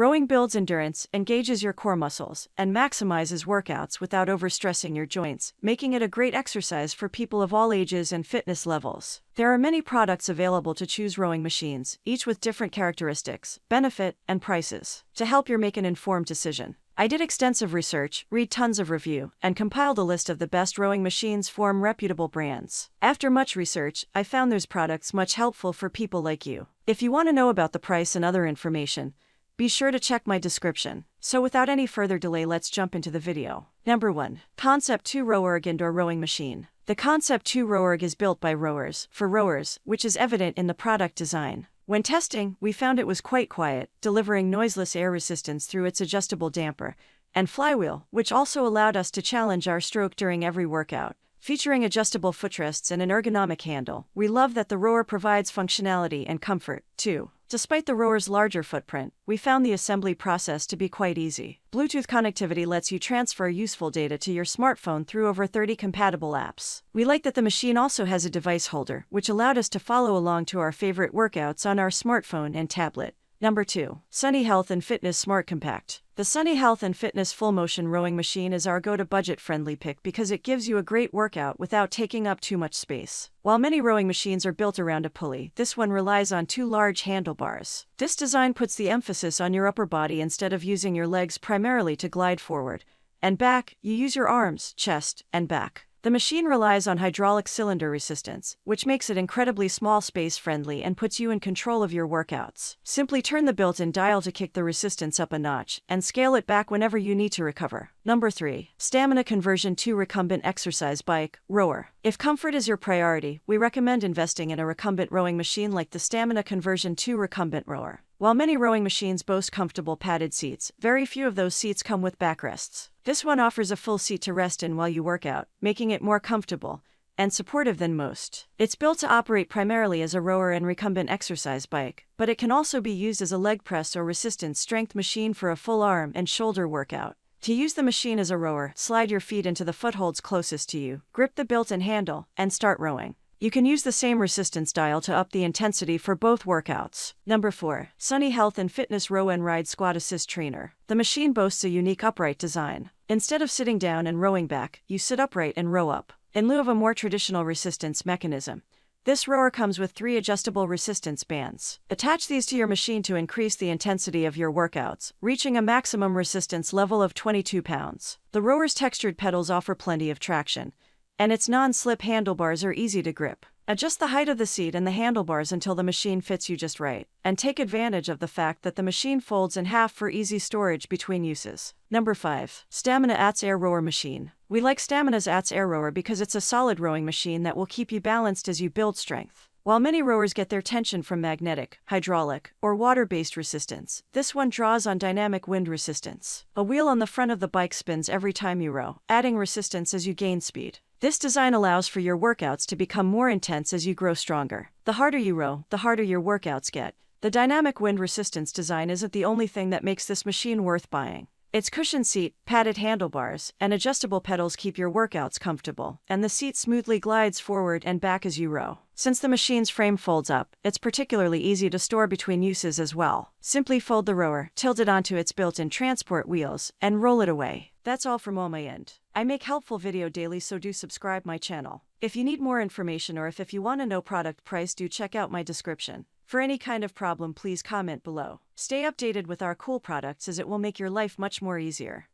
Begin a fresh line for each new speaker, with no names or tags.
Rowing builds endurance, engages your core muscles, and maximizes workouts without overstressing your joints, making it a great exercise for people of all ages and fitness levels. There are many products available to choose rowing machines, each with different characteristics, benefit, and prices, to help you make an informed decision. I did extensive research, read tons of review, and compiled a list of the best rowing machines from reputable brands. After much research, I found those products much helpful for people like you. If you want to know about the price and other information, be sure to check my description. So without any further delay, let's jump into the video. Number 1. Concept 2 Rowerg Indoor Rowing Machine. The Concept 2 Rowerg is built by rowers, for rowers, which is evident in the product design. When testing, we found it was quite quiet, delivering noiseless air resistance through its adjustable damper and flywheel, which also allowed us to challenge our stroke during every workout. Featuring adjustable footrests and an ergonomic handle, we love that the rower provides functionality and comfort, too. Despite the rower's larger footprint, we found the assembly process to be quite easy. Bluetooth connectivity lets you transfer useful data to your smartphone through over 30 compatible apps. We like that the machine also has a device holder, which allowed us to follow along to our favorite workouts on our smartphone and tablet. Number 2. Sunny Health and Fitness Smart Compact. The Sunny Health and Fitness Full Motion Rowing Machine is our go-to budget-friendly pick because it gives you a great workout without taking up too much space. While many rowing machines are built around a pulley, this one relies on 2 large handlebars. This design puts the emphasis on your upper body instead of using your legs primarily to glide forward and back. You use your arms, chest, and back. The machine relies on hydraulic cylinder resistance, which makes it incredibly small space-friendly and puts you in control of your workouts. Simply turn the built-in dial to kick the resistance up a notch, and scale it back whenever you need to recover. Number 3. Stamina Conversion 2 Recumbent Exercise Bike, Rower. If comfort is your priority, we recommend investing in a recumbent rowing machine like the Stamina Conversion 2 Recumbent Rower. While many rowing machines boast comfortable padded seats, very few of those seats come with backrests. This one offers a full seat to rest in while you work out, making it more comfortable and supportive than most. It's built to operate primarily as a rower and recumbent exercise bike, but it can also be used as a leg press or resistance strength machine for a full arm and shoulder workout. To use the machine as a rower, slide your feet into the footholds closest to you, grip the built-in handle, and start rowing. You can use the same resistance dial to up the intensity for both workouts. Number 4. Sunny Health and Fitness Row and Ride Squat Assist Trainer. The machine boasts a unique upright design. Instead of sitting down and rowing back, you sit upright and row up. In lieu of a more traditional resistance mechanism, this rower comes with 3 adjustable resistance bands. Attach these to your machine to increase the intensity of your workouts, reaching a maximum resistance level of 22 pounds. The rower's textured pedals offer plenty of traction, and its non-slip handlebars are easy to grip. Adjust the height of the seat and the handlebars until the machine fits you just right, and take advantage of the fact that the machine folds in half for easy storage between uses. Number 5. Stamina ATS Air Rower Machine. We like Stamina's ATS Air Rower because it's a solid rowing machine that will keep you balanced as you build strength. While many rowers get their tension from magnetic, hydraulic, or water-based resistance, this one draws on dynamic wind resistance. A wheel on the front of the bike spins every time you row, adding resistance as you gain speed. This design allows for your workouts to become more intense as you grow stronger. The harder you row, the harder your workouts get. The dynamic wind resistance design isn't the only thing that makes this machine worth buying. Its cushioned seat, padded handlebars, and adjustable pedals keep your workouts comfortable, and the seat smoothly glides forward and back as you row. Since the machine's frame folds up, it's particularly easy to store between uses as well. Simply fold the rower, tilt it onto its built-in transport wheels, and roll it away. That's all from my end. I make helpful video daily, so do subscribe my channel. If you need more information or if you want to know product price, do check out my description. For any kind of problem, please comment below. Stay updated with our cool products as it will make your life much more easier.